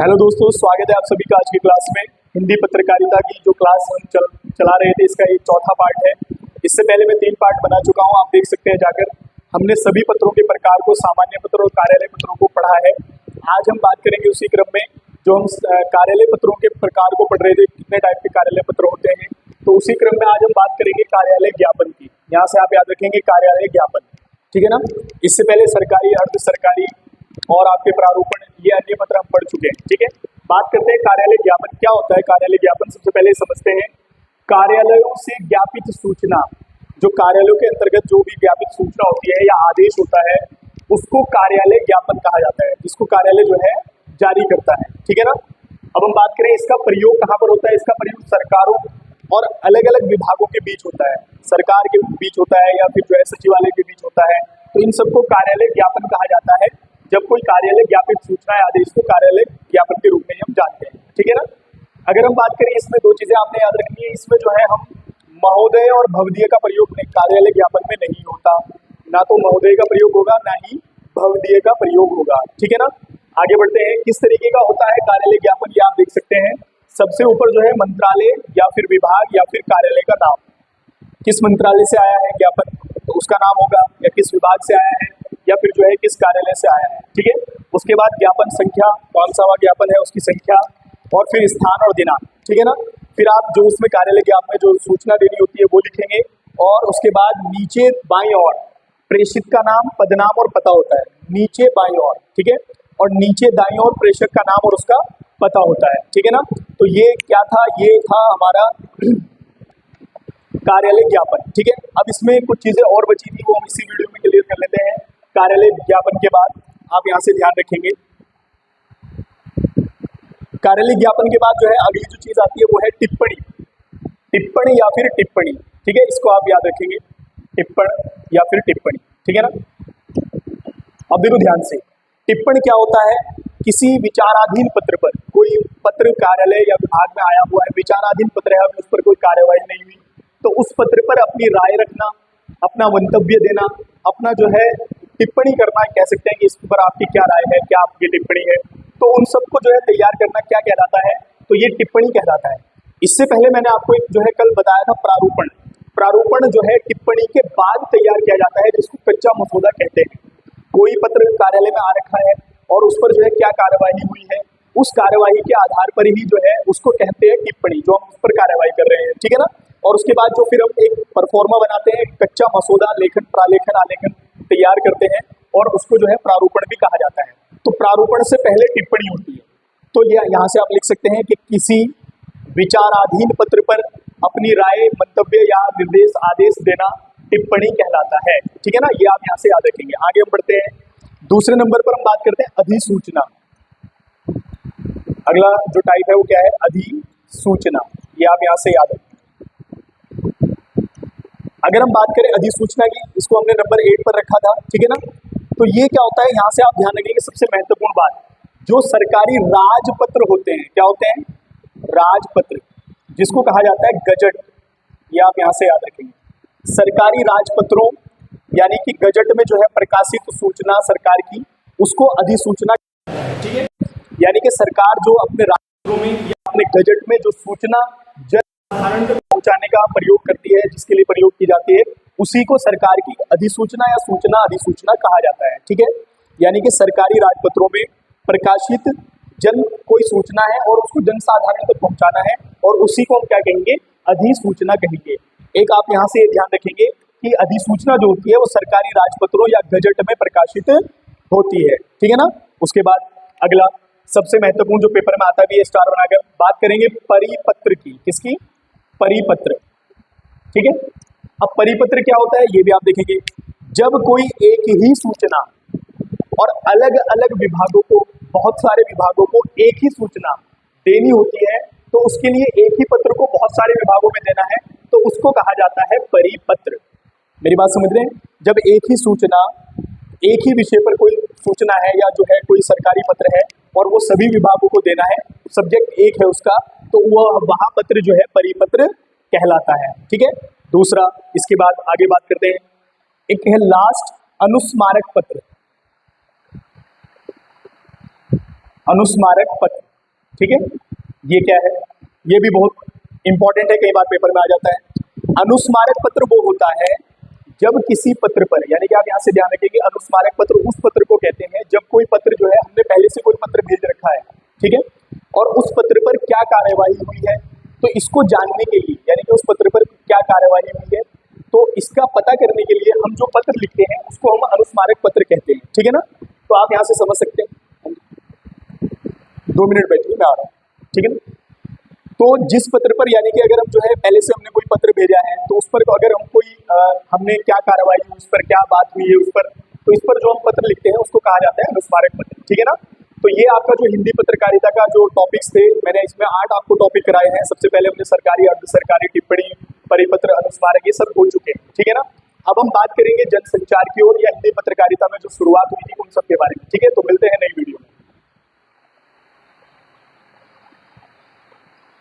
Hello दोस्तों, स्वागत है आप सभी का आज की क्लास में। हिंदी पत्रकारिता की जो क्लास हम चला रहे थे, इसका ये चौथा पार्ट है। इससे पहले मैं 3 पार्ट बना चुका हूँ, आप देख सकते हैं जाकर। हमने सभी पत्रों के प्रकार को, सामान्य पत्र और कार्यालय पत्रों को पढ़ा है। आज हम बात करेंगे उसी क्रम में जो हम कार्यालय पत्रों के प्रकार को पढ़ रहे थे, कितने टाइप के कार्यालय पत्र होते हैं। तो उसी क्रम में आज हम बात करेंगे कार्यालय ज्ञापन की। यहाँ से आप याद रखेंगे कार्यालय ज्ञापन, ठीक है ना। इससे पहले सरकारी, अर्ध सरकारी और आपके प्रारूपण, ये अन्य पत्र हम पढ़ चुके हैं, ठीक है। बात करते हैं कार्यालय ज्ञापन क्या होता है। कार्यालय ज्ञापन सबसे पहले समझते हैं। कार्यालयों से ज्ञापित सूचना, जो कार्यालयों के अंतर्गत जो भी ज्ञापित सूचना होती है या आदेश होता है, उसको कार्यालय ज्ञापन कहा जाता है, जिसको कार्यालय जो है जारी करता है, ठीक है ना। अब हम बात करें इसका प्रयोग कहाँ पर होता है। इसका प्रयोग सरकारों और अलग अलग विभागों के बीच होता है, सरकार के बीच होता है या फिर जो है सचिवालय के बीच होता है। तो इन सबको कार्यालय ज्ञापन कहा जाता है। जब कोई कार्यालय ज्ञापित सूचना या आदेश को कार्यालय ज्ञापन के रूप में हम जानते हैं, ठीक है ना। अगर हम बात करें, इसमें 2 चीजें आपने याद रखनी है। इसमें जो है हम महोदय और भवदीय का प्रयोग कार्यालय ज्ञापन में नहीं होता। ना तो महोदय का प्रयोग होगा, ना ही भवदीय का प्रयोग होगा, ठीक है ना। आगे बढ़ते हैं। किस तरीके का होता है कार्यालय ज्ञापन, ये आप देख सकते हैं। सबसे ऊपर जो है मंत्रालय या फिर विभाग या फिर कार्यालय का नाम, किस मंत्रालय से आया है ज्ञापन तो उसका नाम होगा, या किस विभाग से आया है, या फिर जो है किस कार्यालय से आया है, ठीक है। उसके बाद ज्ञापन संख्या, कौन सा ज्ञापन है उसकी संख्या, और फिर स्थान और दिनांक, ठीक है ना। फिर आप जो उसमें कार्यालय ज्ञापन में जो सूचना देनी होती है वो लिखेंगे, और उसके बाद नीचे बाईं ओर प्रेषित का नाम, पदनाम और पता होता है, नीचे बाईं ओर, ठीक है। और नीचे दाईं ओर प्रेषक का नाम और उसका पता होता है, ठीक है ना। तो ये क्या था, ये था हमारा कार्यालय ज्ञापन, ठीक है। अब इसमें कुछ चीजें और बची थी, वो हम इसी वीडियो में क्लियर कर लेते हैं। कार्यालय ज्ञापन के बाद आप यहाँ से ध्यान रखेंगे, कार्यालय ज्ञापन के बाद जो है अगली जो चीज आती है वो है टिप्पणी। टिप्पणी या फिर टिप्पणी, ठीक है, इसको आप याद रखेंगे, टिप्पण या फिर टिप्पणी, ठीक है ना। अब देखो ध्यान से, टिप्पण क्या होता है। किसी विचाराधीन पत्र पर, कोई पत्र कार्यालय या विभाग में आया हुआ है, विचाराधीन पत्र है, अभी उस पर कोई कार्यवाही नहीं हुई, तो उस पत्र पर अपनी राय रखना, अपना मंतव्य देना, अपना जो है टिप्पणी करना, कह सकते हैं कि इस पर आपकी क्या राय है, क्या आपकी टिप्पणी है। तो उन सबको जो है तैयार करना क्या कहलाता है, तो ये टिप्पणी कहलाता है। इससे पहले मैंने आपको एक जो है कल बताया था प्रारूपण। प्रारूपण जो है टिप्पणी के बाद तैयार किया जाता है, जिसको कच्चा मसौदा कहते हैं। कोई पत्र कार्यालय में आ रखा है और उस पर जो है क्या कार्यवाही हुई है, उस कार्यवाही के आधार पर ही जो है उसको कहते हैं टिप्पणी, जो हम उस पर कार्यवाही कर रहे हैं, ठीक है ना। और उसके बाद जो फिर हम एक परफॉर्मा बनाते हैं, कच्चा मसौदा, लेखन, प्रालेखन, आलेखन तैयार करते हैं, और उसको जो है प्रारूपण भी कहा जाता है। तो प्रारूपण से पहले टिप्पणी होती है। तो ये यहाँ से आप लिख सकते हैं कि किसी विचाराधीन पत्र पर अपनी राय, मंतव्य या निर्देश, आदेश देना टिप्पणी कहलाता है, ठीक है ना। ये आप यहाँ से याद रखेंगे। आगे हम बढ़ते हैं। दूसरे नंबर पर हम बात करते हैं अधिसूचना। अगला जो टाइप है वो क्या है, अधिसूचना। ये आप यहाँ से याद रखें। अगर हम बात करें अधिसूचना की, इसको हमने नंबर 8 पर रखा था, ठीक है ना। तो ये क्या होता है, यहाँ से आप ध्यान रखेंगे सबसे महत्वपूर्ण बात, जो सरकारी राजपत्र होते हैं, क्या होते हैं, राजपत्र, जिसको कहा जाता है गजट, ये आप यहाँ से याद रखेंगे। सरकारी राजपत्रों यानी कि गजट में जो है प्रकाशित सूचना सरकार की, उसको अधिसूचना, ठीक है। यानी कि सरकार जो अपने राजपत्रों में या अपने गजट में जो सूचना जनसाधारण तक पहुंचाने का प्रयोग करती है, जिसके लिए प्रयोग की जाती है, उसी को सरकार की अधिसूचना या सूचना, अधिसूचना कहा जाता है, ठीक है। यानी कि सरकारी राजपत्रों में प्रकाशित कोई सूचना है और उसको जनसाधारण तक पहुंचाना है, और उसी को हम क्या कहेंगे, अधिसूचना कहेंगे। एक आप यहाँ से ध्यान रखेंगे कि अधिसूचना जो होती है वो सरकारी राजपत्रों या गजट में प्रकाशित होती है, ठीक है ना। उसके बाद अगला सबसे महत्वपूर्ण जो पेपर में आता भी है, स्टार बनाकर बात करेंगे परिपत्र की। किसकी, परिपत्र, ठीक है। अब परिपत्र क्या होता है ये भी आप देखेंगे। जब कोई एक ही सूचना और अलग अलग विभागों को, बहुत सारे विभागों को एक ही सूचना देनी होती है, तो उसके लिए एक ही पत्र को बहुत सारे विभागों में देना है, तो उसको कहा जाता है परिपत्र। मेरी बात समझ रहे हैं। जब एक ही सूचना, एक ही विषय पर कोई सूचना है या जो है कोई सरकारी पत्र है और वो सभी विभागों को देना है, सब्जेक्ट एक है उसका, तो वह वह पत्र जो है परिपत्र कहलाता है, ठीक है। दूसरा, इसके बाद आगे बात करते हैं, एक है लास्ट अनुस्मारक पत्र। अनुस्मारक पत्र, ठीक है, ये क्या है, ये भी बहुत इंपॉर्टेंट है, कई बार पेपर में आ जाता है। अनुस्मारक पत्र वो होता है जब किसी पत्र पर, यानी कि आप यहाँ से ध्यान रखिए कि अनुस्मारक पत्र उस पत्र को कहते हैं जब कोई पत्र जो है हमने पहले से कोई पत्र भेज रखा है, ठीक है, और उस पत्र पर क्या कार्यवाही हुई है, तो इसको जानने के लिए, यानी कि उस पत्र पर क्या कार्यवाही हुई है, तो इसका पता करने के लिए हम जो पत्र लिखते हैं उसको हम अनुस्मारक पत्र कहते हैं, ठीक है ना। तो आप यहाँ से समझ सकते हैं, 2 मिनट बैठिए, मैं आ रहा हूँ, ठीक है ना। तो जिस पत्र पर, यानी कि अगर हम जो है पहले से हमने कोई पत्र भेजा है तो उस पर अगर हम कोई हमने क्या कार्रवाई हुई, उस पर क्या बात हुई है उस पर, तो इस पर जो हम पत्र लिखते हैं उसको कहा जाता है अनुस्मारक पत्र, ठीक है ना। तो ये आपका जो हिंदी पत्रकारिता का जो टॉपिक्स थे, मैंने इसमें 8 आपको टॉपिक कराए हैं। सबसे पहले हमने सरकारी, अर्ध सरकारी, टिप्पणी, परिपत्र, अनुस्मारक, ये सब हो चुके हैं, ठीक है ना। अब हम बात करेंगे जनसंचार की ओर या हिंदी पत्रकारिता में जो शुरुआत हुई थी उन सब के बारे में, ठीक है। तो मिलते हैं नई वीडियो में।